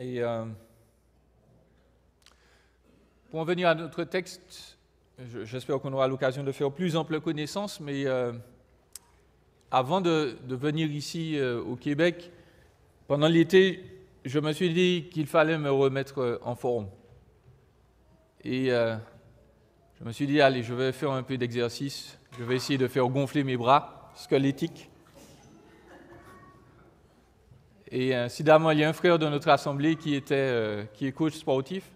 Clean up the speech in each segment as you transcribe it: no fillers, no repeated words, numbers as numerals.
Et pour en venir à notre texte, j'espère qu'on aura l'occasion de faire plus ample connaissance, mais avant de venir ici au Québec, pendant l'été, je me suis dit qu'il fallait me remettre en forme. Et je me suis dit, allez, je vais faire un peu d'exercice, je vais essayer de faire gonfler mes bras squelettiques. Et incidemment, il y a un frère de notre assemblée qui est coach sportif.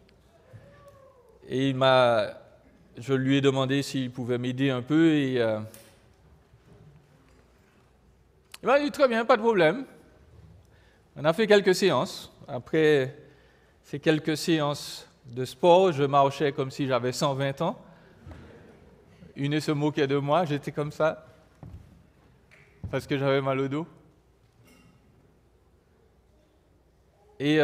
Et je lui ai demandé s'il pouvait m'aider un peu. Et il m'a dit, très bien, pas de problème. On a fait quelques séances. Après ces quelques séances de sport, je marchais comme si j'avais 120 ans. Une se moquait de moi, j'étais comme ça, parce que j'avais mal au dos. Et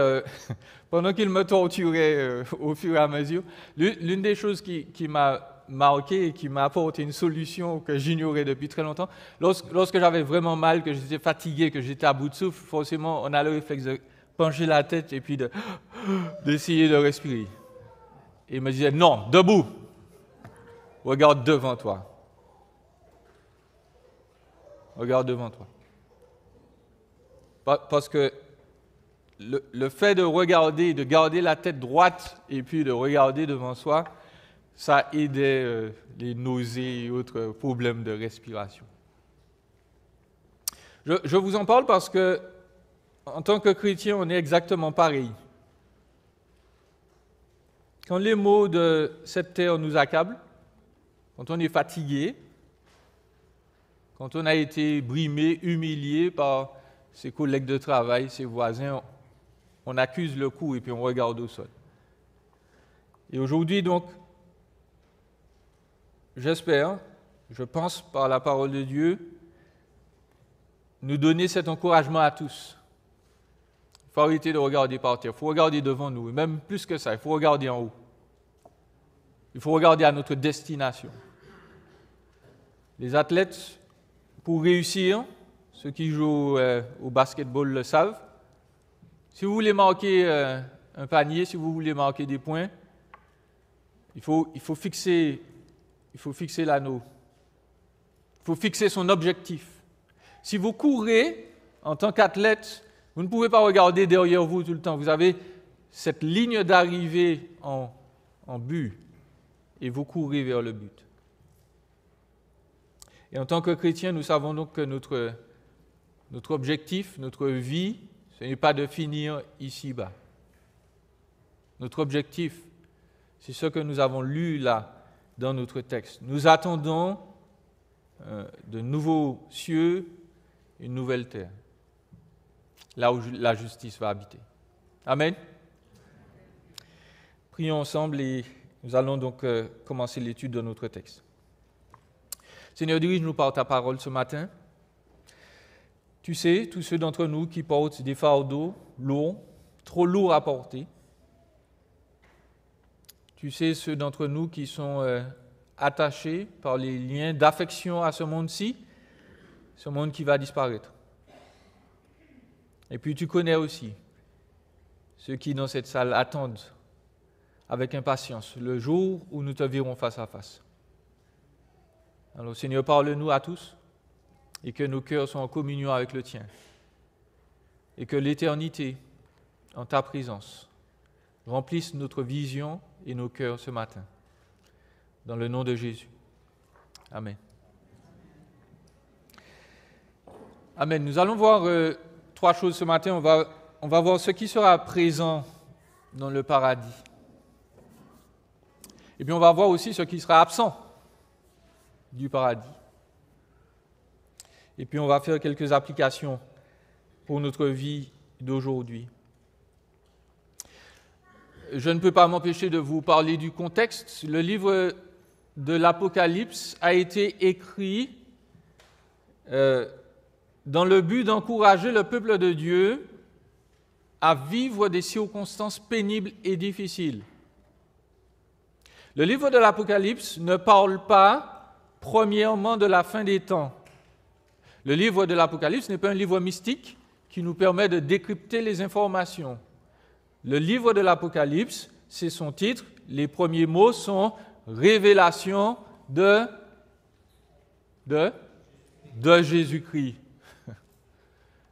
pendant qu'il me torturait au fur et à mesure, l'une des choses qui m'a marqué et qui m'a apporté une solution que j'ignorais depuis très longtemps, lorsque j'avais vraiment mal, que j'étais fatigué, que j'étais à bout de souffle, forcément, on a le réflexe de pencher la tête et puis d'essayer de respirer. Et il me disait, non, debout, regarde devant toi. Regarde devant toi. Parce que le fait de regarder, de garder la tête droite et puis de regarder devant soi, ça aidait les nausées et autres problèmes de respiration. Je vous en parle parce que, en tant que chrétien, on est exactement pareil. Quand les maux de cette terre nous accablent, quand on est fatigué, quand on a été brimé, humilié par ses collègues de travail, ses voisins, on accuse le coup et puis on regarde au sol. Et aujourd'hui, donc, j'espère, je pense par la parole de Dieu, nous donner cet encouragement à tous. Il faut arrêter de regarder par terre, il faut regarder devant nous, et même plus que ça, il faut regarder en haut. Il faut regarder à notre destination. Les athlètes, pour réussir, ceux qui jouent au basketball le savent, si vous voulez marquer un panier, si vous voulez marquer des points, il faut fixer l'anneau. Il faut fixer son objectif. Si vous courez en tant qu'athlète, vous ne pouvez pas regarder derrière vous tout le temps. Vous avez cette ligne d'arrivée en but et vous courez vers le but. Et en tant que chrétien, nous savons donc que notre objectif, notre vie, ce n'est pas de finir ici-bas. Notre objectif, c'est ce que nous avons lu là dans notre texte. Nous attendons de nouveaux cieux, une nouvelle terre, là où la justice va habiter. Amen. Prions ensemble et nous allons donc commencer l'étude de notre texte. Seigneur, dirige-nous par ta parole ce matin. Tu sais, tous ceux d'entre nous qui portent des fardeaux lourds, trop lourds à porter. Tu sais, ceux d'entre nous qui sont attachés par les liens d'affection à ce monde-ci, ce monde qui va disparaître. Et puis tu connais aussi ceux qui, dans cette salle, attendent avec impatience le jour où nous te verrons face à face. Alors, Seigneur, parle-nous à tous et que nos cœurs soient en communion avec le tien et que l'éternité, en ta présence, remplisse notre vision et nos cœurs ce matin. Dans le nom de Jésus. Amen. Amen. Nous allons voir trois choses ce matin. On va voir ce qui sera présent dans le paradis. Et puis on va voir aussi ce qui sera absent du paradis. Et puis on va faire quelques applications pour notre vie d'aujourd'hui. Je ne peux pas m'empêcher de vous parler du contexte. Le livre de l'Apocalypse a été écrit dans le but d'encourager le peuple de Dieu à vivre des circonstances pénibles et difficiles. Le livre de l'Apocalypse ne parle pas, premièrement, de la fin des temps. Le livre de l'Apocalypse n'est pas un livre mystique qui nous permet de décrypter les informations. Le livre de l'Apocalypse, c'est son titre. Les premiers mots sont révélation de Jésus-Christ.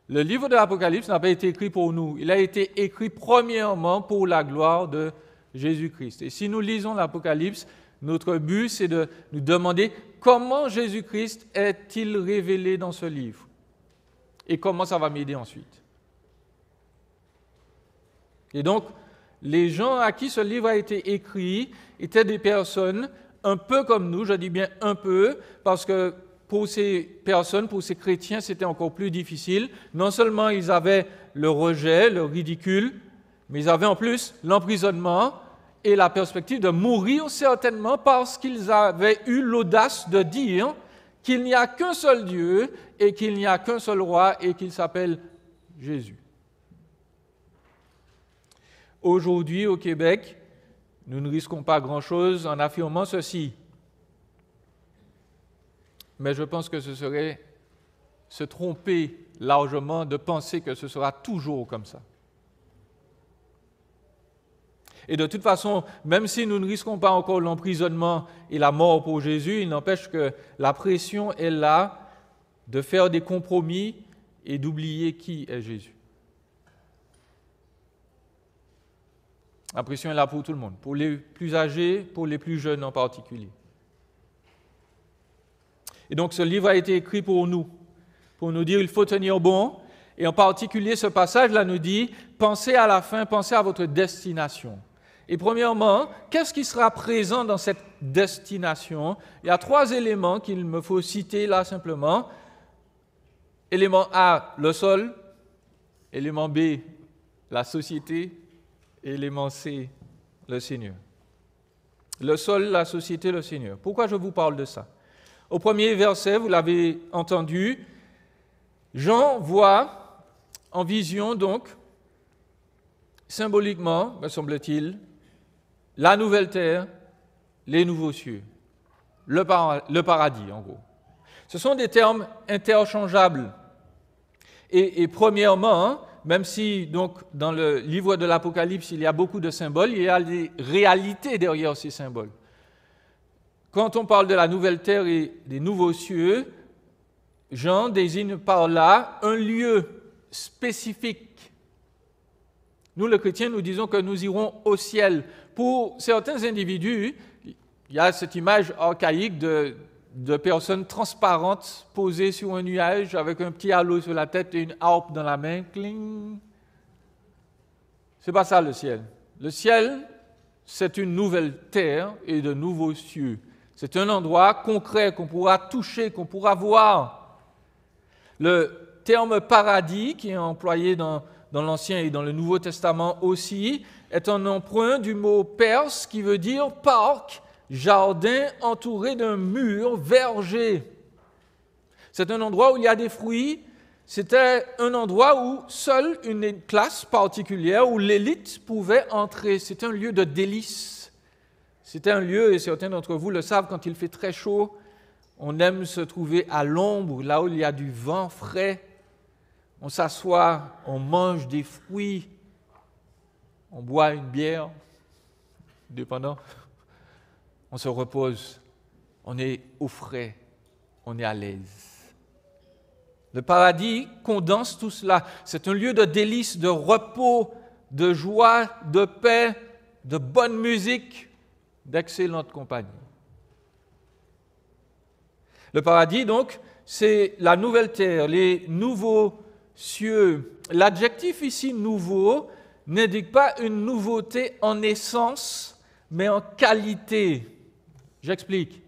Le livre de l'Apocalypse n'a pas été écrit pour nous. Il a été écrit premièrement pour la gloire de Jésus-Christ. Et si nous lisons l'Apocalypse, notre but, c'est de nous demander comment Jésus-Christ est-il révélé dans ce livre et comment ça va m'aider ensuite. Et donc, les gens à qui ce livre a été écrit étaient des personnes un peu comme nous, je dis bien un peu, parce que pour ces personnes, pour ces chrétiens, c'était encore plus difficile. Non seulement ils avaient le rejet, le ridicule, mais ils avaient en plus l'emprisonnement et la perspective de mourir certainement parce qu'ils avaient eu l'audace de dire qu'il n'y a qu'un seul Dieu et qu'il n'y a qu'un seul roi et qu'il s'appelle Jésus. Aujourd'hui, au Québec, nous ne risquons pas grand-chose en affirmant ceci. Mais je pense que ce serait se tromper largement de penser que ce sera toujours comme ça. Et de toute façon, même si nous ne risquons pas encore l'emprisonnement et la mort pour Jésus, il n'empêche que la pression est là de faire des compromis et d'oublier qui est Jésus. La pression est là pour tout le monde, pour les plus âgés, pour les plus jeunes en particulier. Et donc ce livre a été écrit pour nous dire il faut tenir bon. Et en particulier, ce passage-là nous dit, pensez à la fin, pensez à votre destination. Et premièrement, qu'est-ce qui sera présent dans cette destination? Il y a 3 éléments qu'il me faut citer là simplement. Élément A, le sol. Élément B, la société. Élément C, le Seigneur. Le sol, la société, le Seigneur. Pourquoi je vous parle de ça? Au premier verset, vous l'avez entendu, Jean voit en vision donc, symboliquement, me semble-t-il, la nouvelle terre, les nouveaux cieux, le paradis en gros. Ce sont des termes interchangeables. Et premièrement, même si donc dans le livre de l'Apocalypse il y a beaucoup de symboles, il y a des réalités derrière ces symboles. Quand on parle de la nouvelle terre et des nouveaux cieux, Jean désigne par là un lieu spécifique. Nous, les chrétiens, nous disons que nous irons au ciel. Pour certains individus, il y a cette image archaïque de personnes transparentes posées sur un nuage avec un petit halo sur la tête et une harpe dans la main. Cling. C'est pas ça le ciel. Le ciel, c'est une nouvelle terre et de nouveaux cieux. C'est un endroit concret qu'on pourra toucher, qu'on pourra voir. Le terme paradis, qui est employé dans l'Ancien et dans le Nouveau Testament aussi, est un emprunt du mot perse qui veut dire parc, jardin entouré d'un mur, verger. C'est un endroit où il y a des fruits. C'était un endroit où seule une classe particulière, où l'élite pouvait entrer. C'est un lieu de délice. C'était un lieu, et certains d'entre vous le savent, quand il fait très chaud, on aime se trouver à l'ombre, là où il y a du vent frais. On s'assoit, on mange des fruits, on boit une bière, dépendant. On se repose, on est au frais, on est à l'aise. Le paradis condense tout cela. C'est un lieu de délice, de repos, de joie, de paix, de bonne musique, d'excellente compagnie. Le paradis, donc, c'est la nouvelle terre, les nouveaux cieux. L'adjectif ici, nouveau, n'indique pas une nouveauté en essence, mais en qualité. J'explique.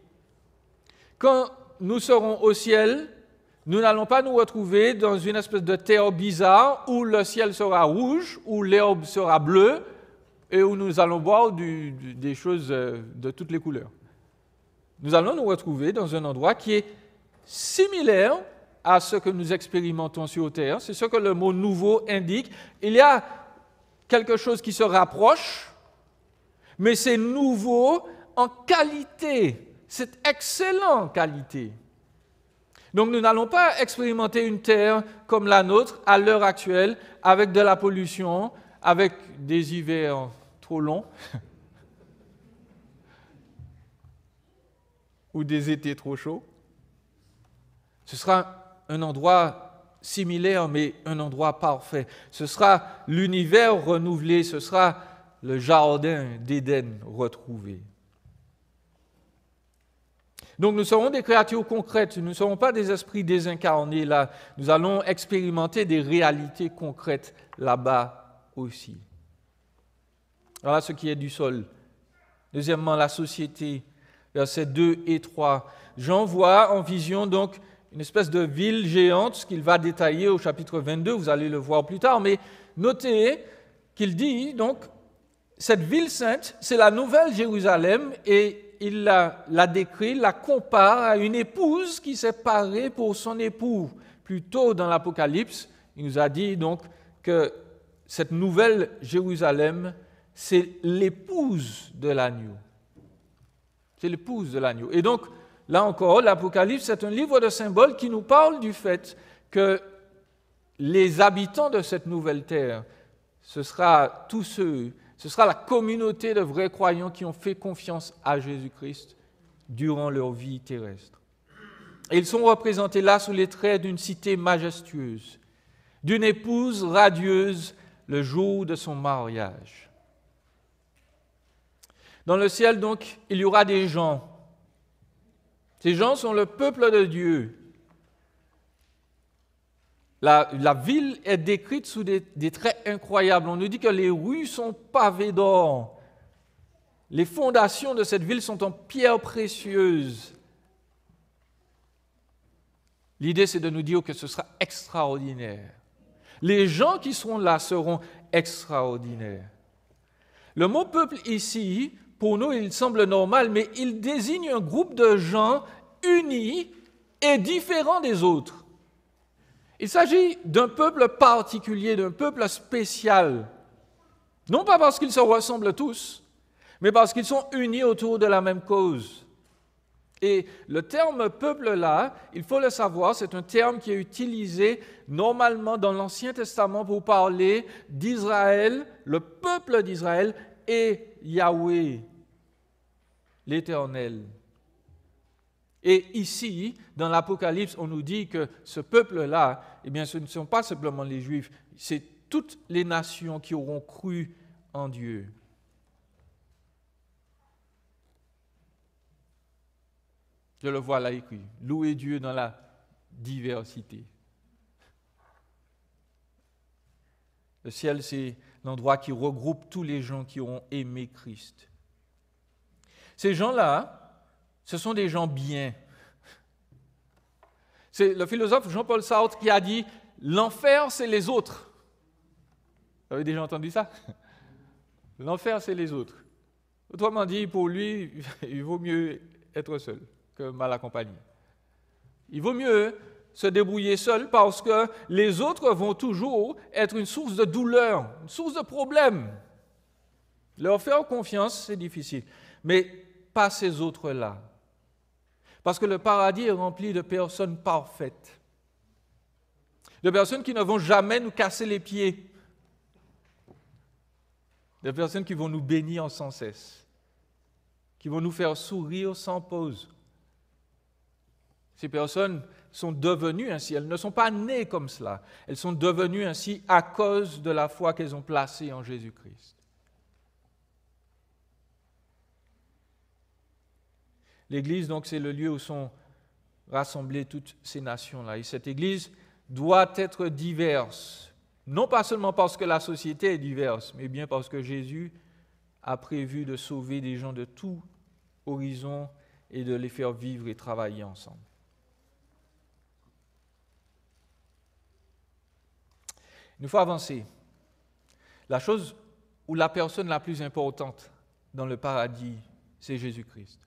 Quand nous serons au ciel, nous n'allons pas nous retrouver dans une espèce de terre bizarre où le ciel sera rouge, où l'herbe sera bleue et où nous allons voir des choses de toutes les couleurs. Nous allons nous retrouver dans un endroit qui est similaire à ce que nous expérimentons sur terre. C'est ce que le mot « nouveau » indique. Il y a quelque chose qui se rapproche, mais c'est nouveau en qualité. C'est excellent en qualité. Donc nous n'allons pas expérimenter une terre comme la nôtre à l'heure actuelle, avec de la pollution, avec des hivers trop longs ou des étés trop chauds. Ce sera un endroit similaire, mais un endroit parfait. Ce sera l'univers renouvelé, ce sera le jardin d'Éden retrouvé. Donc nous serons des créatures concrètes, nous ne serons pas des esprits désincarnés là. Nous allons expérimenter des réalités concrètes là-bas aussi. Voilà ce qui est du sol. Deuxièmement, la société, versets 2 et 3. Jean voit en vision donc une espèce de ville géante, ce qu'il va détailler au chapitre 22, vous allez le voir plus tard, mais notez qu'il dit donc, cette ville sainte, c'est la nouvelle Jérusalem, et il la décrit, la compare à une épouse qui s'est parée pour son époux. Plus tôt dans l'Apocalypse, il nous a dit donc que cette nouvelle Jérusalem, c'est l'épouse de l'agneau. C'est l'épouse de l'agneau. Et donc, là encore, l'Apocalypse, c'est un livre de symboles qui nous parle du fait que les habitants de cette nouvelle terre, ce sera tous ceux, ce sera la communauté de vrais croyants qui ont fait confiance à Jésus-Christ durant leur vie terrestre. Et ils sont représentés là sous les traits d'une cité majestueuse, d'une épouse radieuse le jour de son mariage. Dans le ciel, donc, il y aura des gens. Ces gens sont le peuple de Dieu. La ville est décrite sous des traits incroyables. On nous dit que les rues sont pavées d'or. Les fondations de cette ville sont en pierres précieuses. L'idée, c'est de nous dire que ce sera extraordinaire. Les gens qui seront là seront extraordinaires. Le mot peuple ici, pour nous, il semble normal, mais il désigne un groupe de gens unis et différents des autres. Il s'agit d'un peuple particulier, d'un peuple spécial. Non pas parce qu'ils se ressemblent tous, mais parce qu'ils sont unis autour de la même cause. Et le terme peuple là, il faut le savoir, c'est un terme qui est utilisé normalement dans l'Ancien Testament pour parler d'Israël, le peuple d'Israël et Yahweh, l'Éternel. Et ici, dans l'Apocalypse, on nous dit que ce peuple-là, eh bien, ce ne sont pas simplement les Juifs, c'est toutes les nations qui auront cru en Dieu. Je le vois là écrit, louez Dieu dans la diversité. Le ciel, c'est l'endroit qui regroupe tous les gens qui auront aimé Christ. Ces gens-là, ce sont des gens bien. C'est le philosophe Jean-Paul Sartre qui a dit « L'enfer, c'est les autres ». Vous avez déjà entendu ça? L'enfer, c'est les autres. Autrement dit, pour lui, il vaut mieux être seul que mal accompagné. Il vaut mieux se débrouiller seul parce que les autres vont toujours être une source de douleur, une source de problème. Leur faire confiance, c'est difficile. Mais pas ces autres-là. Parce que le paradis est rempli de personnes parfaites, de personnes qui ne vont jamais nous casser les pieds, de personnes qui vont nous bénir sans cesse, qui vont nous faire sourire sans pause. Ces personnes sont devenues ainsi, elles ne sont pas nées comme cela, elles sont devenues ainsi à cause de la foi qu'elles ont placée en Jésus-Christ. L'Église, donc, c'est le lieu où sont rassemblées toutes ces nations-là. Et cette Église doit être diverse, non pas seulement parce que la société est diverse, mais bien parce que Jésus a prévu de sauver des gens de tout horizon et de les faire vivre et travailler ensemble. Il nous faut avancer. La chose ou la personne la plus importante dans le paradis, c'est Jésus-Christ.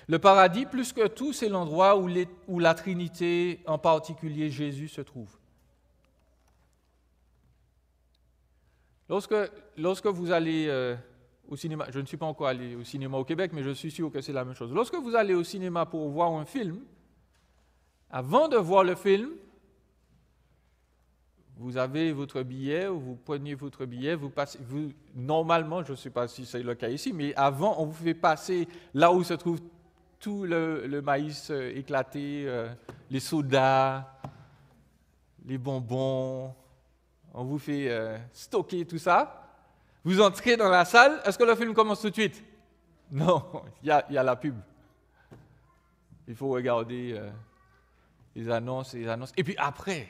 Le paradis, plus que tout, c'est l'endroit où la Trinité, en particulier Jésus, se trouve. Lorsque vous allez au cinéma, je ne suis pas encore allé au cinéma au Québec, mais je suis sûr que c'est la même chose. Lorsque vous allez au cinéma pour voir un film, avant de voir le film, vous avez votre billet, ou vous prenez votre billet, normalement, je ne sais pas si c'est le cas ici, mais avant, on vous fait passer là où se trouve tout le maïs éclaté, les sodas, les bonbons, on vous fait stocker tout ça. Vous entrez dans la salle, est-ce que le film commence tout de suite? Non, il y a la pub. Il faut regarder les annonces. Et puis après,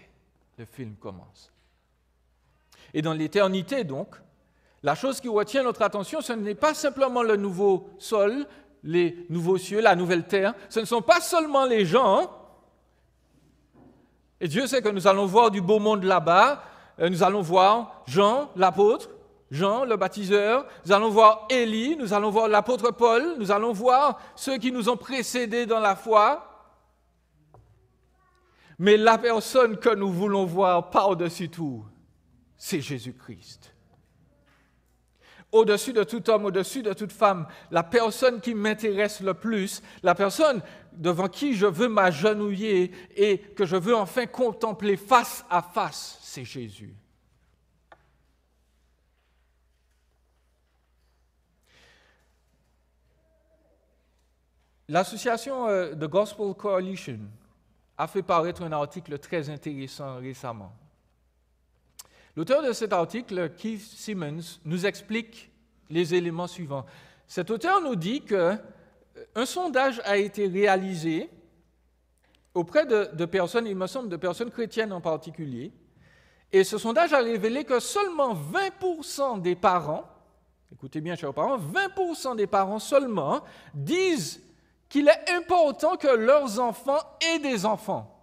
le film commence. Et dans l'éternité, donc, la chose qui retient notre attention, ce n'est pas simplement le nouveau sol, les nouveaux cieux, la nouvelle terre. Ce ne sont pas seulement les gens. Et Dieu sait que nous allons voir du beau monde là-bas. Nous allons voir Jean, l'apôtre, Jean, le baptiseur. Nous allons voir Élie, nous allons voir l'apôtre Paul. Nous allons voir ceux qui nous ont précédés dans la foi. Mais la personne que nous voulons voir par-dessus tout, c'est Jésus-Christ. Au-dessus de tout homme, au-dessus de toute femme, la personne qui m'intéresse le plus, la personne devant qui je veux m'agenouiller et que je veux enfin contempler face à face, c'est Jésus. L'association The Gospel Coalition a fait paraître un article très intéressant récemment. L'auteur de cet article, Keith Simmons, nous explique les éléments suivants. Cet auteur nous dit qu'un sondage a été réalisé auprès de personnes, il me semble de personnes chrétiennes en particulier, et ce sondage a révélé que seulement 20% des parents, écoutez bien chers parents, 20% des parents seulement disent qu'il est important que leurs enfants aient des enfants.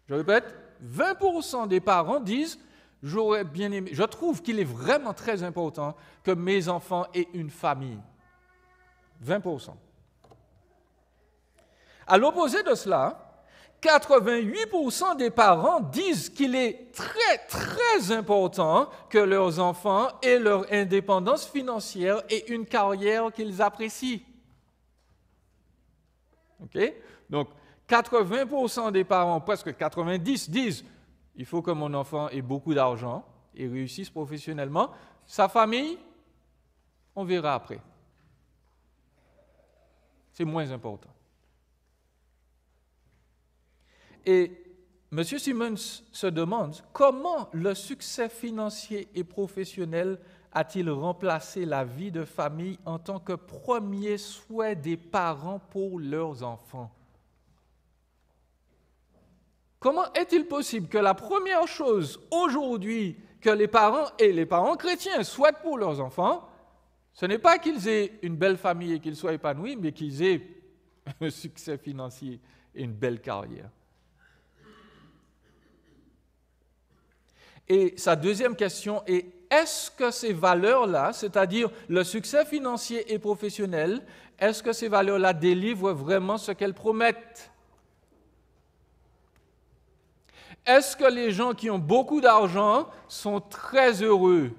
Je répète, 20% des parents disent « J'aurais bien aimé, je trouve qu'il est vraiment très important que mes enfants aient une famille. » 20%. À l'opposé de cela, 88% des parents disent qu'il est très, très important que leurs enfants aient leur indépendance financière et une carrière qu'ils apprécient. OK? Donc, 80% des parents, presque 90%, disent « Il faut que mon enfant ait beaucoup d'argent et réussisse professionnellement. Sa famille, on verra après. » C'est moins important. Et M. Simmons se demande comment le succès financier et professionnel a-t-il remplacé la vie de famille en tant que premier souhait des parents pour leurs enfants? Comment est-il possible que la première chose aujourd'hui que les parents et les parents chrétiens souhaitent pour leurs enfants, ce n'est pas qu'ils aient une belle famille et qu'ils soient épanouis, mais qu'ils aient un succès financier et une belle carrière? Et sa deuxième question est, est-ce que ces valeurs-là, c'est-à-dire le succès financier et professionnel, est-ce que ces valeurs-là délivrent vraiment ce qu'elles promettent? Est-ce que les gens qui ont beaucoup d'argent sont très heureux?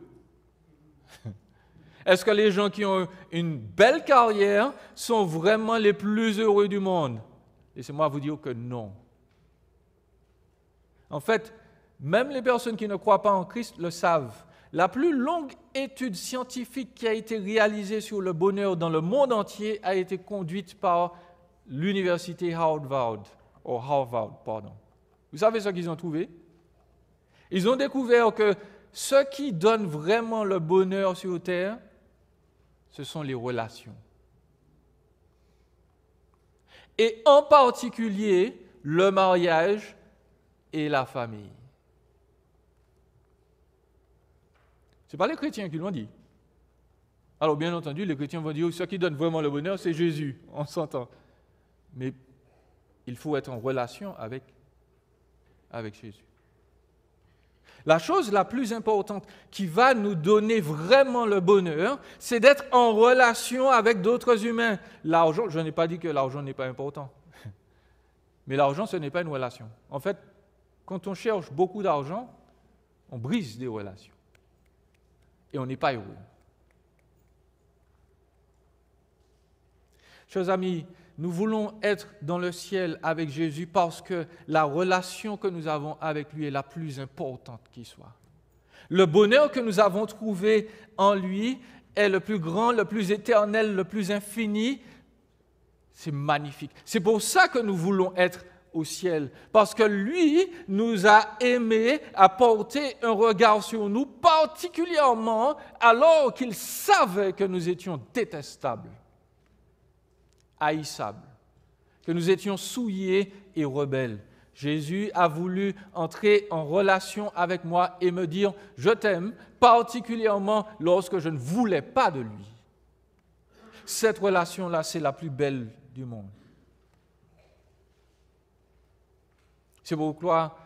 Est-ce que les gens qui ont une belle carrière sont vraiment les plus heureux du monde? Laissez-moi vous dire que non. En fait, même les personnes qui ne croient pas en Christ le savent. La plus longue étude scientifique qui a été réalisée sur le bonheur dans le monde entier a été conduite par l'université Harvard. Vous savez ce qu'ils ont trouvé? Ils ont découvert que ce qui donne vraiment le bonheur sur Terre, ce sont les relations. Et en particulier, le mariage et la famille. Ce n'est pas les chrétiens qui l'ont dit. Alors, bien entendu, les chrétiens vont dire ce qui donne vraiment le bonheur, c'est Jésus, on s'entend. Mais il faut être en relation avec Jésus. La chose la plus importante qui va nous donner vraiment le bonheur, c'est d'être en relation avec d'autres humains. L'argent, je n'ai pas dit que l'argent n'est pas important. Mais l'argent, ce n'est pas une relation. En fait, quand on cherche beaucoup d'argent, on brise des relations. Et on n'est pas heureux. Chers amis, nous voulons être dans le ciel avec Jésus parce que la relation que nous avons avec lui est la plus importante qui soit. Le bonheur que nous avons trouvé en lui est le plus grand, le plus éternel, le plus infini. C'est magnifique. C'est pour ça que nous voulons être au ciel, parce que lui nous a aimés, a porté un regard sur nous, particulièrement alors qu'il savait que nous étions détestables, haïssables, que nous étions souillés et rebelles. Jésus a voulu entrer en relation avec moi et me dire « Je t'aime », particulièrement lorsque je ne voulais pas de lui. Cette relation-là, c'est la plus belle du monde. C'est pourquoi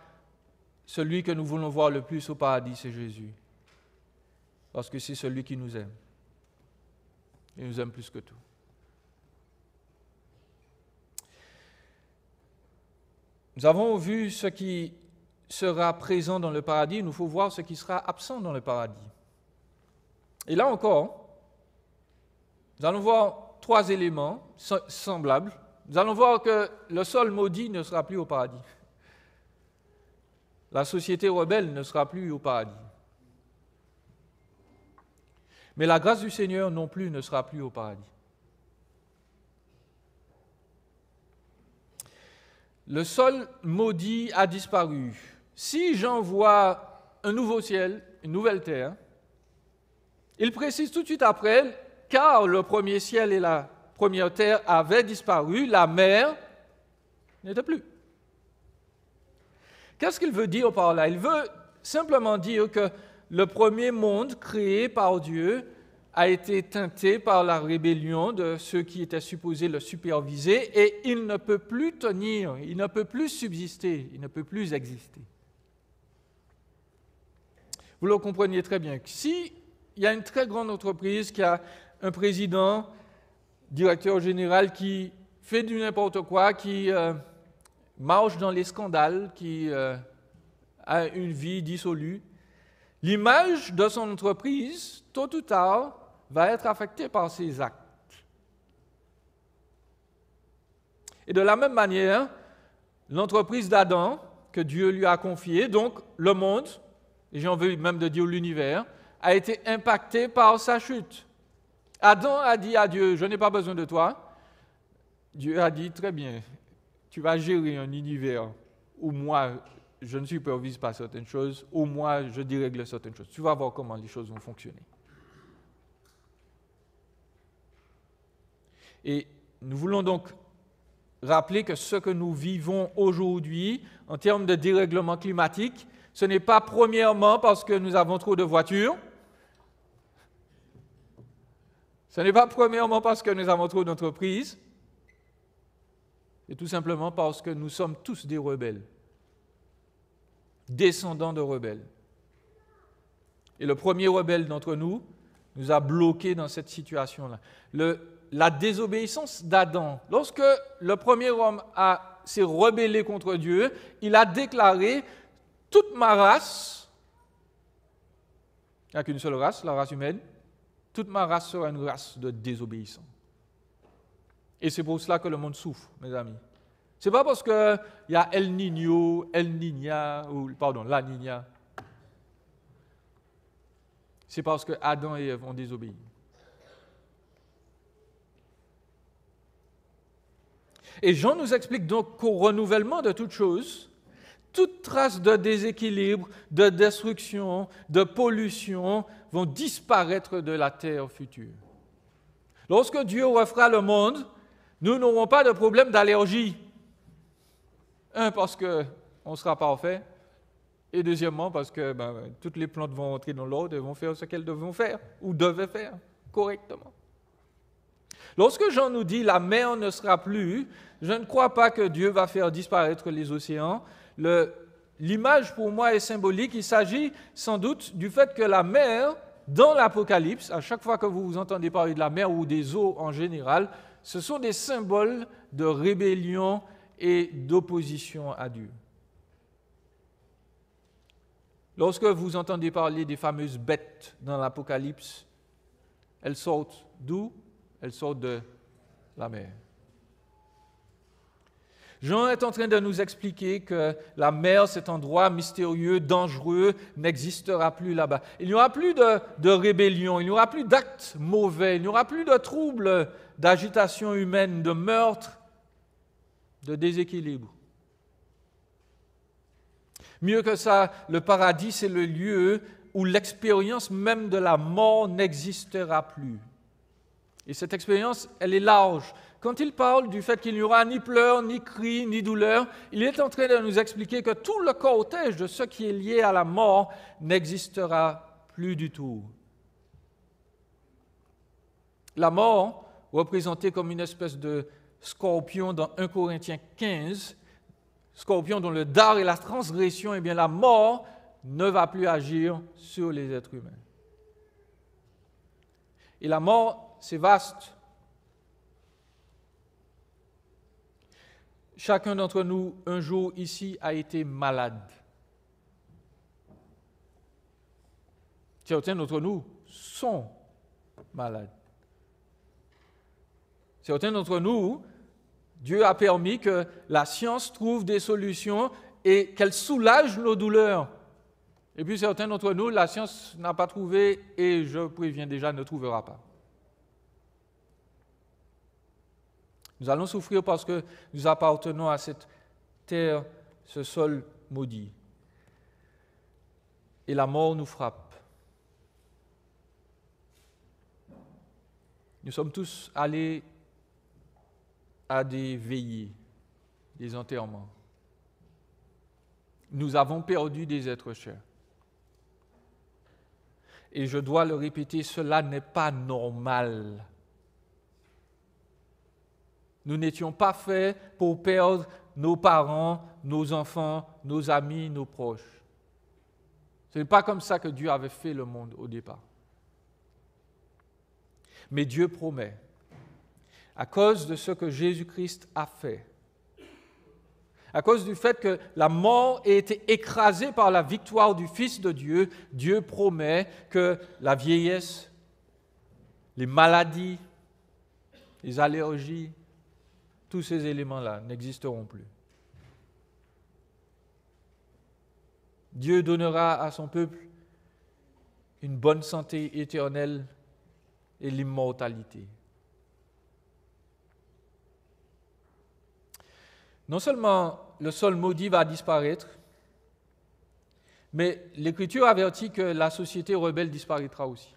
celui que nous voulons voir le plus au paradis, c'est Jésus. Parce que c'est celui qui nous aime. Il nous aime plus que tout. Nous avons vu ce qui sera présent dans le paradis, il nous faut voir ce qui sera absent dans le paradis. Et là encore, nous allons voir 3 éléments semblables. Nous allons voir que le sol maudit ne sera plus au paradis. La société rebelle ne sera plus au paradis. Mais la grâce du Seigneur non plus ne sera plus au paradis. Le sol maudit a disparu. Si j'envoie un nouveau ciel, une nouvelle terre, il précise tout de suite après, car le premier ciel et la première terre avaient disparu, la mer n'était plus. Qu'est-ce qu'il veut dire par là? Il veut simplement dire que le premier monde créé par Dieu a été teinté par la rébellion de ceux qui étaient supposés le superviser et il ne peut plus tenir, il ne peut plus subsister, il ne peut plus exister. Vous le compreniez très bien. Si il y a une très grande entreprise qui a un président, directeur général qui fait du n'importe quoi, qui marche dans les scandales, qui a une vie dissolue, l'image de son entreprise, tôt ou tard, va être affectée par ses actes. Et de la même manière, l'entreprise d'Adam, que Dieu lui a confiée, donc le monde, et j'ai envie même de dire l'univers, a été impacté par sa chute. Adam a dit à Dieu, je n'ai pas besoin de toi. Dieu a dit, très bien, tu vas gérer un univers où moi, je ne supervise pas certaines choses, où moi, je dérègle certaines choses. Tu vas voir comment les choses vont fonctionner. Et nous voulons donc rappeler que ce que nous vivons aujourd'hui, en termes de dérèglement climatique, ce n'est pas premièrement parce que nous avons trop de voitures, ce n'est pas premièrement parce que nous avons trop d'entreprises, c'est tout simplement parce que nous sommes tous des rebelles, descendants de rebelles. Et le premier rebelle d'entre nous nous a bloqués dans cette situation-là. La désobéissance d'Adam, lorsque le premier homme s'est rebellé contre Dieu, il a déclaré « toute ma race », il n'y a qu'une seule race, la race humaine, « toute ma race sera une race de désobéissants ». Et c'est pour cela que le monde souffre, mes amis. Ce n'est pas parce qu'il y a El Niño, La Niña. C'est parce que Adam et Ève ont désobéi. Et Jean nous explique donc qu'au renouvellement de toutes choses, toute trace de déséquilibre, de destruction, de pollution vont disparaître de la terre future. Lorsque Dieu refera le monde, nous n'aurons pas de problème d'allergie. Un, parce qu'on sera parfait, et deuxièmement, parce que toutes les plantes vont entrer dans l'ordre et vont faire ce qu'elles devront faire, ou devaient faire, correctement. Lorsque Jean nous dit « la mer ne sera plus », je ne crois pas que Dieu va faire disparaître les océans. L'image pour moi est symbolique. Il s'agit sans doute du fait que la mer, dans l'Apocalypse, à chaque fois que vous entendez parler de la mer ou des eaux en général, ce sont des symboles de rébellion et d'opposition à Dieu. Lorsque vous entendez parler des fameuses bêtes dans l'Apocalypse, elles sortent d'où? Elles sortent de la mer. Jean est en train de nous expliquer que la mer, cet endroit mystérieux, dangereux, n'existera plus là-bas. Il n'y aura plus de rébellion, il n'y aura plus d'actes mauvais, il n'y aura plus de troubles, d'agitation humaine, de meurtre, de déséquilibre. Mieux que ça, le paradis, c'est le lieu où l'expérience même de la mort n'existera plus. Et cette expérience, elle est large. Quand il parle du fait qu'il n'y aura ni pleurs, ni cris, ni douleurs, il est en train de nous expliquer que tout le cortège de ce qui est lié à la mort n'existera plus du tout. La mort, représentée comme une espèce de scorpion dans 1 Corinthiens 15, scorpion dont le dard est la transgression, eh bien la mort ne va plus agir sur les êtres humains. Et la mort, c'est vaste. Chacun d'entre nous, un jour ici, a été malade. Certains d'entre nous sont malades. Certains d'entre nous, Dieu a permis que la science trouve des solutions et qu'elle soulage nos douleurs. Et puis certains d'entre nous, la science n'a pas trouvé et, je préviens déjà, ne trouvera pas. Nous allons souffrir parce que nous appartenons à cette terre, ce sol maudit. Et la mort nous frappe. Nous sommes tous allés à des veillées, des enterrements. Nous avons perdu des êtres chers. Et je dois le répéter, cela n'est pas normal. Nous n'étions pas faits pour perdre nos parents, nos enfants, nos amis, nos proches. Ce n'est pas comme ça que Dieu avait fait le monde au départ. Mais Dieu promet, à cause de ce que Jésus-Christ a fait, à cause du fait que la mort ait été écrasée par la victoire du Fils de Dieu, Dieu promet que la vieillesse, les maladies, les allergies, tous ces éléments-là n'existeront plus. Dieu donnera à son peuple une bonne santé éternelle et l'immortalité. Non seulement le sol maudit va disparaître, mais l'Écriture avertit que la société rebelle disparaîtra aussi.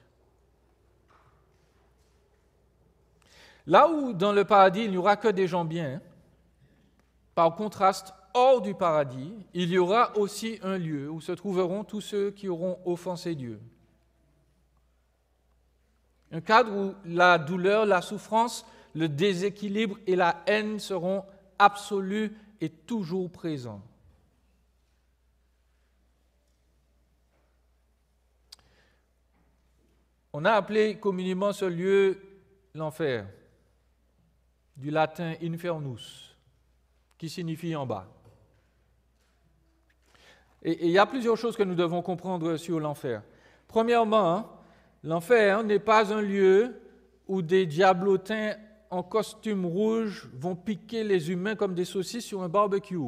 Là où dans le paradis, il n'y aura que des gens bien, par contraste, hors du paradis, il y aura aussi un lieu où se trouveront tous ceux qui auront offensé Dieu. Un cadre où la douleur, la souffrance, le déséquilibre et la haine seront absolus et toujours présents. On a appelé communément ce lieu l'enfer, du latin infernus, qui signifie en bas. Et il y a plusieurs choses que nous devons comprendre sur l'enfer. Premièrement, l'enfer n'est pas un lieu où des diablotins en costume rouge vont piquer les humains comme des saucisses sur un barbecue.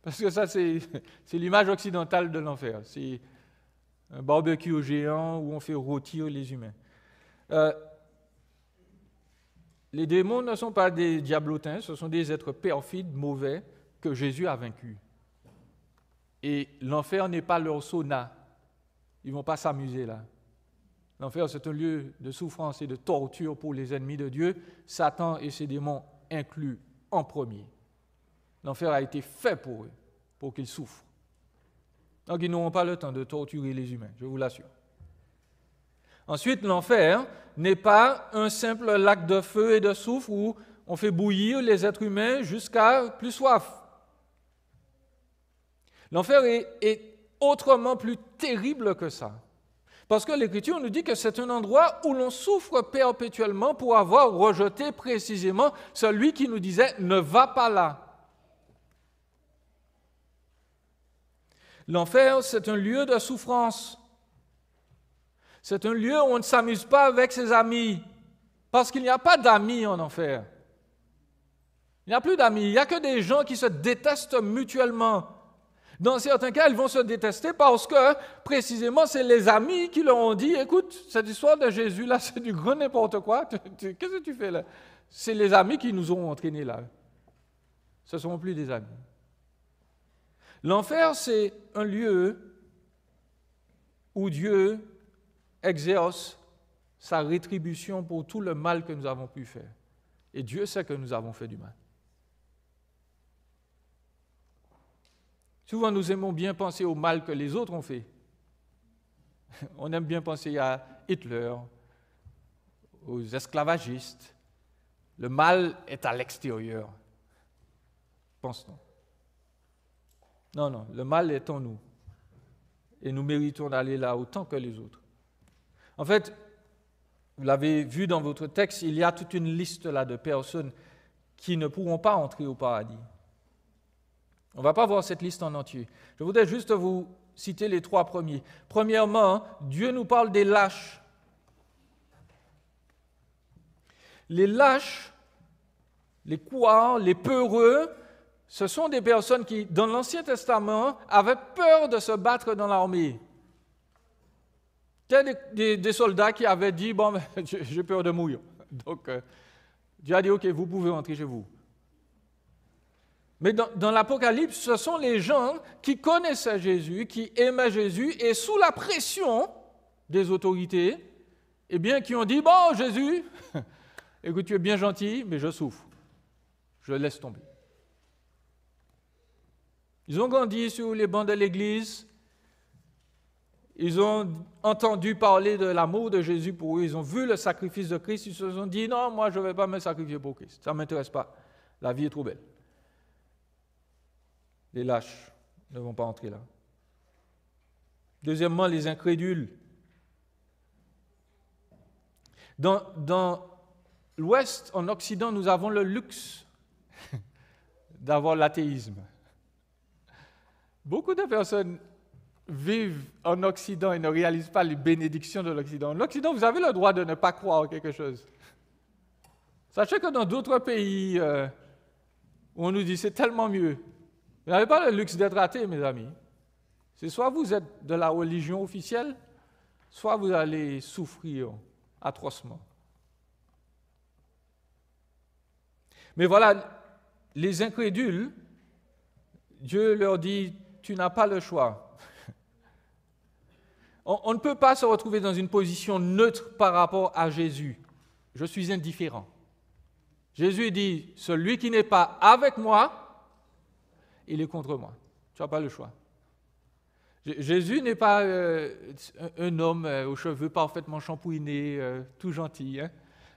Parce que ça, c'est l'image occidentale de l'enfer. C'est un barbecue géant où on fait rôtir les humains. Les démons ne sont pas des diablotins, ce sont des êtres perfides, mauvais, que Jésus a vaincus. Et l'enfer n'est pas leur sauna. Ils ne vont pas s'amuser là. L'enfer, c'est un lieu de souffrance et de torture pour les ennemis de Dieu, Satan et ses démons inclus en premier. L'enfer a été fait pour eux, pour qu'ils souffrent. Donc, ils n'auront pas le temps de torturer les humains, je vous l'assure. Ensuite, l'enfer n'est pas un simple lac de feu et de soufre où on fait bouillir les êtres humains jusqu'à plus soif. L'enfer est autrement plus terrible que ça. Parce que l'Écriture nous dit que c'est un endroit où l'on souffre perpétuellement pour avoir rejeté précisément celui qui nous disait « ne va pas là ». L'enfer, c'est un lieu de souffrance. C'est un lieu où on ne s'amuse pas avec ses amis, parce qu'il n'y a pas d'amis en enfer. Il n'y a plus d'amis, il n'y a que des gens qui se détestent mutuellement. Dans certains cas, ils vont se détester parce que, précisément, c'est les amis qui leur ont dit « Écoute, cette histoire de Jésus, là, c'est du grand n'importe quoi. Qu'est-ce que tu fais là ?» C'est les amis qui nous ont entraînés là. Ce ne sont plus des amis. L'enfer, c'est un lieu où Dieu exerce sa rétribution pour tout le mal que nous avons pu faire. Et Dieu sait que nous avons fait du mal. Souvent, nous aimons bien penser au mal que les autres ont fait. On aime bien penser à Hitler, aux esclavagistes. Le mal est à l'extérieur, pense-t-on. Non, le mal est en nous. Et nous méritons d'aller là autant que les autres. En fait, vous l'avez vu dans votre texte, il y a toute une liste là de personnes qui ne pourront pas entrer au paradis. On ne va pas voir cette liste en entier. Je voudrais juste vous citer les 3 premiers. Premièrement, Dieu nous parle des lâches. Les lâches, les couards, les peureux, ce sont des personnes qui, dans l'Ancien Testament, avaient peur de se battre dans l'armée. Il y a des soldats qui avaient dit « Bon, j'ai peur de mourir. » Donc, Dieu a dit « Ok, vous pouvez rentrer chez vous. » Mais dans l'Apocalypse, ce sont les gens qui connaissaient Jésus, qui aimaient Jésus, et sous la pression des autorités, eh bien, qui ont dit « Bon, Jésus, écoute, tu es bien gentil, mais je souffre. Je laisse tomber. » Ils ont grandi sur les bancs de l'église, ils ont entendu parler de l'amour de Jésus pour eux, ils ont vu le sacrifice de Christ, ils se sont dit « Non, moi, je ne vais pas me sacrifier pour Christ, ça ne m'intéresse pas, la vie est trop belle. » Les lâches ne vont pas entrer là. Deuxièmement, les incrédules. Dans l'Ouest, en Occident, nous avons le luxe d'avoir l'athéisme. Beaucoup de personnes vivent en Occident et ne réalisent pas les bénédictions de l'Occident. En Occident, vous avez le droit de ne pas croire en quelque chose. Sachez que dans d'autres pays où on nous dit c'est tellement mieux, vous n'avez pas le luxe d'être athée, mes amis. C'est soit vous êtes de la religion officielle, soit vous allez souffrir atrocement. Mais voilà, les incrédules, Dieu leur dit, tu n'as pas le choix. On ne peut pas se retrouver dans une position neutre par rapport à Jésus. Je suis indifférent. Jésus dit, celui qui n'est pas avec moi, il est contre moi. Tu n'as pas le choix. Jésus n'est pas un homme aux cheveux parfaitement shampouinés, tout gentil. Hein?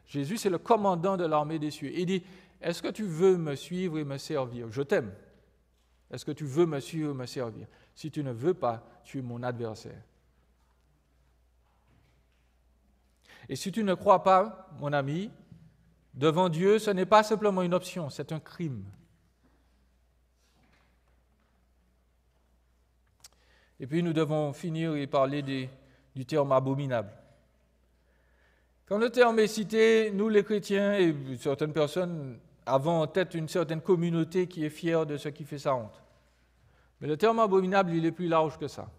Jésus, c'est le commandant de l'armée des cieux. Il dit, est-ce que tu veux me suivre et me servir? Je t'aime. Est-ce que tu veux me suivre et me servir? Si tu ne veux pas, tu es mon adversaire. Et si tu ne crois pas, mon ami, devant Dieu, ce n'est pas simplement une option, c'est un crime. Et puis nous devons finir et parler du terme abominable. Quand le terme est cité, nous les chrétiens et certaines personnes avons en tête une certaine communauté qui est fière de ce qui fait sa honte. Mais le terme abominable, il est plus large que ça.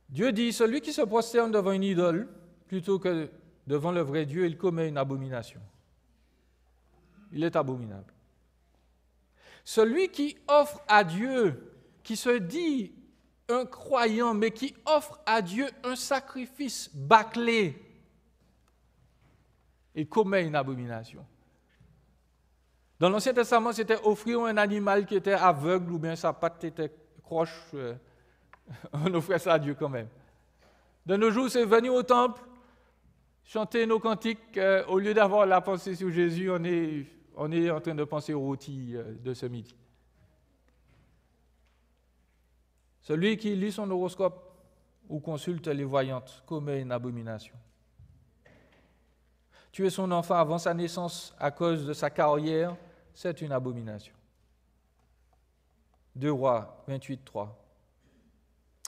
Dieu dit, celui qui se prosterne devant une idole, plutôt que devant le vrai Dieu, il commet une abomination. Il est abominable. Celui qui offre à Dieu, qui se dit un croyant, mais qui offre à Dieu un sacrifice bâclé, il commet une abomination. Dans l'Ancien Testament, c'était offrir un animal qui était aveugle ou bien sa patte était croche. On offrait ça à Dieu quand même. De nos jours, c'est venir au temple, chanter nos cantiques. Au lieu d'avoir la pensée sur Jésus, on est en train de penser au rôti de ce midi. Celui qui lit son horoscope ou consulte les voyantes commet une abomination. Tuer son enfant avant sa naissance à cause de sa carrière, c'est une abomination. 2 Rois 28, 3.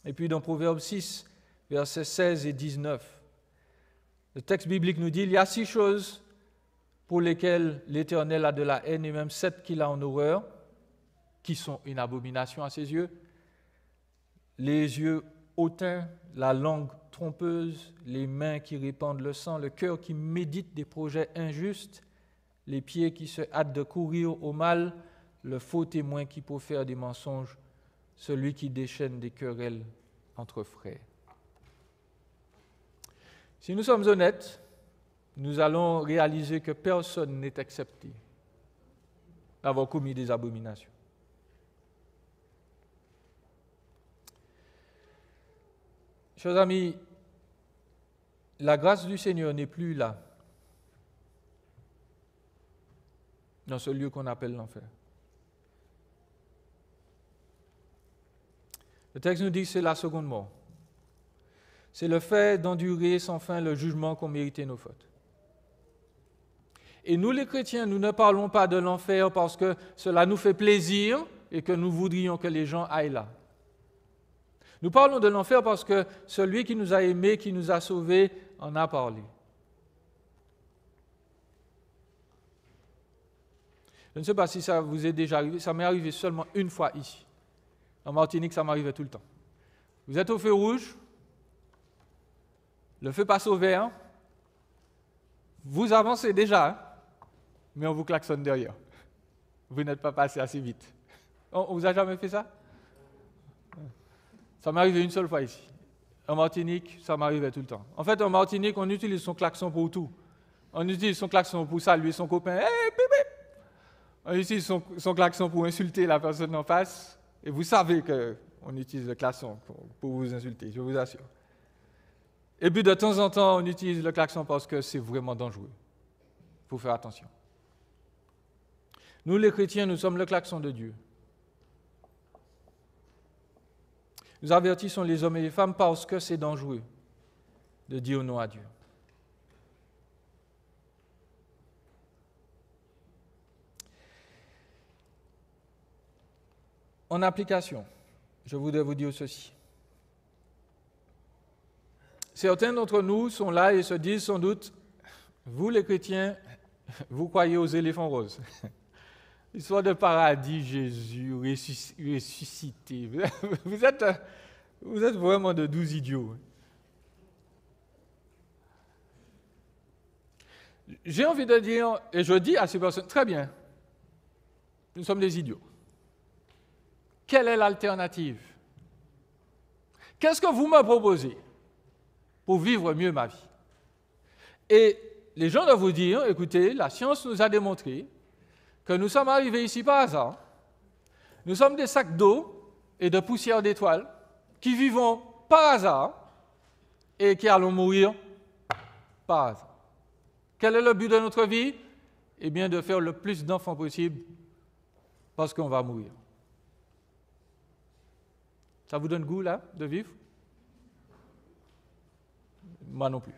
Et puis dans Proverbe 6, versets 16 et 19, le texte biblique nous dit, il y a 6 choses pour lesquels l'Éternel a de la haine et même 7 qu'il a en horreur, qui sont une abomination à ses yeux. Les yeux hautains, la langue trompeuse, les mains qui répandent le sang, le cœur qui médite des projets injustes, les pieds qui se hâtent de courir au mal, le faux témoin qui profère des mensonges, celui qui déchaîne des querelles entre frères. Si nous sommes honnêtes, nous allons réaliser que personne n'est accepté d'avoir commis des abominations. Chers amis, la grâce du Seigneur n'est plus là, dans ce lieu qu'on appelle l'enfer. Le texte nous dit que c'est la seconde mort. C'est le fait d'endurer sans fin le jugement qu'ont mérité nos fautes. Et nous les chrétiens, nous ne parlons pas de l'enfer parce que cela nous fait plaisir et que nous voudrions que les gens aillent là. Nous parlons de l'enfer parce que celui qui nous a aimés, qui nous a sauvés, en a parlé. Je ne sais pas si ça vous est déjà arrivé, ça m'est arrivé seulement une fois ici. En Martinique, ça m'arrivait tout le temps. Vous êtes au feu rouge, le feu passe au vert, vous avancez déjà, hein, mais on vous klaxonne derrière. Vous n'êtes pas passé assez vite. On vous a jamais fait ça? Ça m'est arrivé une seule fois ici. En Martinique, ça m'arrivait tout le temps. En fait, en Martinique, on utilise son klaxon pour tout. On utilise son klaxon pour saluer son copain. Hey, bip, bip. On utilise son klaxon pour insulter la personne en face. Et vous savez qu'on utilise le klaxon pour vous insulter, je vous assure. Et puis de temps en temps, on utilise le klaxon parce que c'est vraiment dangereux. Il faut faire attention. Nous, les chrétiens, nous sommes le klaxon de Dieu. Nous avertissons les hommes et les femmes parce que c'est dangereux de dire non à Dieu. En application, je voudrais vous dire ceci. Certains d'entre nous sont là et se disent sans doute, vous les chrétiens, vous croyez aux éléphants roses. Histoire de paradis, Jésus ressuscité. Vous êtes vraiment de doux idiots. J'ai envie de dire, et je dis à ces personnes, très bien, nous sommes des idiots. Quelle est l'alternative? Qu'est-ce que vous me proposez pour vivre mieux ma vie? Et les gens doivent vous dire, écoutez, la science nous a démontré que nous sommes arrivés ici par hasard. Nous sommes des sacs d'eau et de poussière d'étoiles qui vivons par hasard et qui allons mourir par hasard. Quel est le but de notre vie? Eh bien, de faire le plus d'enfants possible parce qu'on va mourir. Ça vous donne goût, là, de vivre? Moi non plus.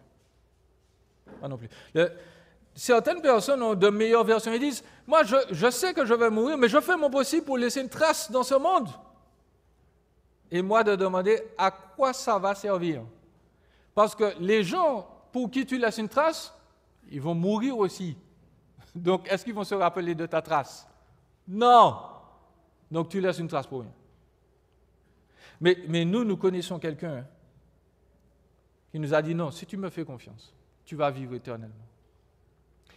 Moi non plus. Certaines personnes ont de meilleures versions. Ils disent, moi, je sais que je vais mourir, mais je fais mon possible pour laisser une trace dans ce monde. Et moi, de demander à quoi ça va servir. Parce que les gens pour qui tu laisses une trace, ils vont mourir aussi. Donc, est-ce qu'ils vont se rappeler de ta trace? Non. Donc, tu laisses une trace pour rien. Mais nous connaissons quelqu'un qui nous a dit non, si tu me fais confiance, tu vas vivre éternellement.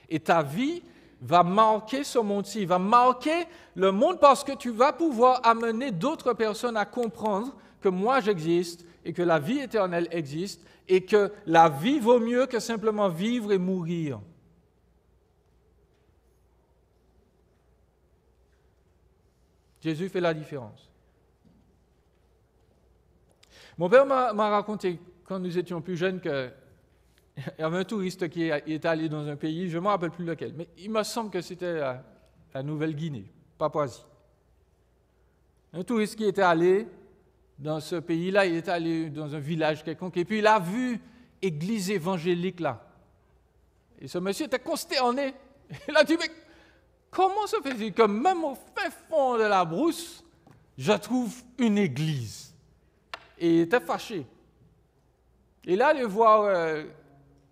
Et ta vie va marquer ce monde-ci, va marquer le monde parce que tu vas pouvoir amener d'autres personnes à comprendre que moi j'existe et que la vie éternelle existe et que la vie vaut mieux que simplement vivre et mourir. Jésus fait la différence. Mon père m'a raconté, quand nous étions plus jeunes, qu'il y avait un touriste qui était allé dans un pays, je ne me rappelle plus lequel, mais il me semble que c'était la Nouvelle-Guinée, Papouasie. Un touriste qui était allé dans ce pays-là, il était allé dans un village quelconque, et puis il a vu l'église évangélique là. Et ce monsieur était consterné. Il a dit, mais comment se fait-il que même au fin fond de la brousse, je trouve une église? Et il était fâché. Et là, il allait voir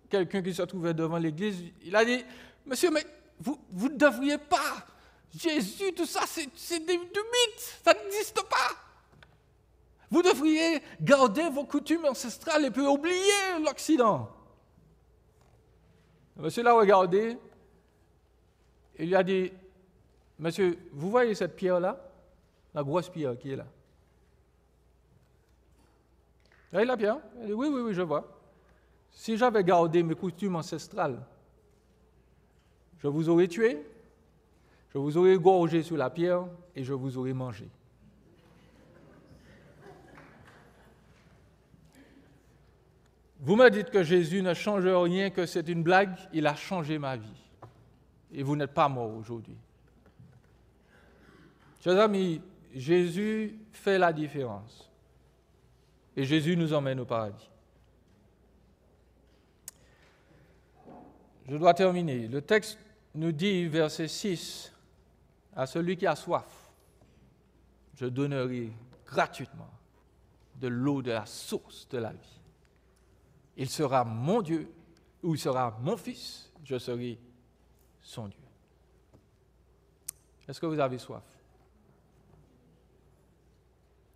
quelqu'un qui se trouvait devant l'église. Il a dit, monsieur, mais vous ne devriez pas. Jésus, tout ça, c'est du mythe. Ça n'existe pas. Vous devriez garder vos coutumes ancestrales et puis oublier l'Occident. Le monsieur l'a regardé. Il lui a dit, monsieur, vous voyez cette pierre-là? La grosse pierre qui est là. Vous voyez la pierre? Il dit, oui, je vois. Si j'avais gardé mes coutumes ancestrales, je vous aurais tué, je vous aurais gorgé sur la pierre et je vous aurais mangé. Vous me dites que Jésus ne change rien, que c'est une blague, il a changé ma vie. Et vous n'êtes pas mort aujourd'hui. Chers amis, Jésus fait la différence. Et Jésus nous emmène au paradis. Je dois terminer. Le texte nous dit, verset 6, « À celui qui a soif, je donnerai gratuitement de l'eau de la source de la vie. Il sera mon Dieu, ou il sera mon fils, je serai son Dieu. » Est-ce que vous avez soif?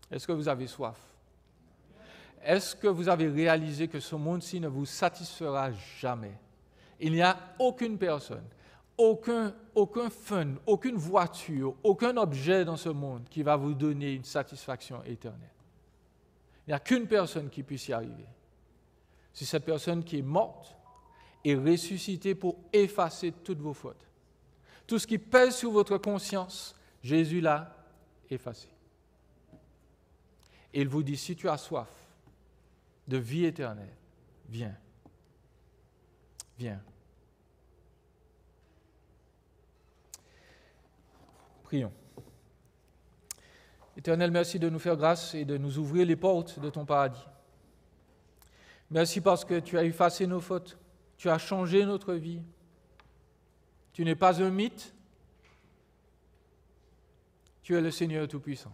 Est-ce que vous avez soif? Est-ce que vous avez réalisé que ce monde-ci ne vous satisfera jamais? Il n'y a aucune personne, aucun fun, aucune voiture, aucun objet dans ce monde qui va vous donner une satisfaction éternelle. Il n'y a qu'une personne qui puisse y arriver. C'est cette personne qui est morte et ressuscitée pour effacer toutes vos fautes. Tout ce qui pèse sur votre conscience, Jésus l'a effacé. Et il vous dit, si tu as soif de vie éternelle, viens. Viens. Prions. Éternel, merci de nous faire grâce et de nous ouvrir les portes de ton paradis. Merci parce que tu as effacé nos fautes, tu as changé notre vie. Tu n'es pas un mythe, tu es le Seigneur Tout-Puissant.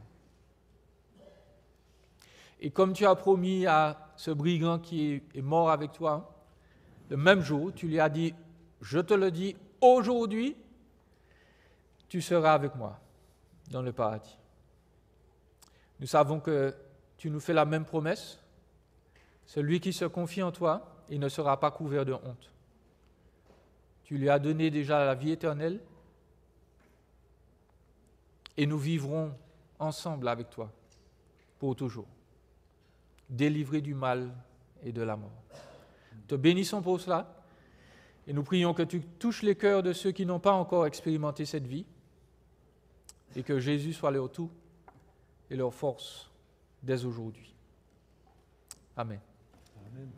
Et comme tu as promis à ce brigand qui est mort avec toi, le même jour, tu lui as dit, je te le dis, aujourd'hui, tu seras avec moi dans le paradis. Nous savons que tu nous fais la même promesse. Celui qui se confie en toi, il ne sera pas couvert de honte. Tu lui as donné déjà la vie éternelle et nous vivrons ensemble avec toi pour toujours, délivrés du mal et de la mort. Te bénissons pour cela et nous prions que tu touches les cœurs de ceux qui n'ont pas encore expérimenté cette vie et que Jésus soit leur tout et leur force dès aujourd'hui. Amen. Amen.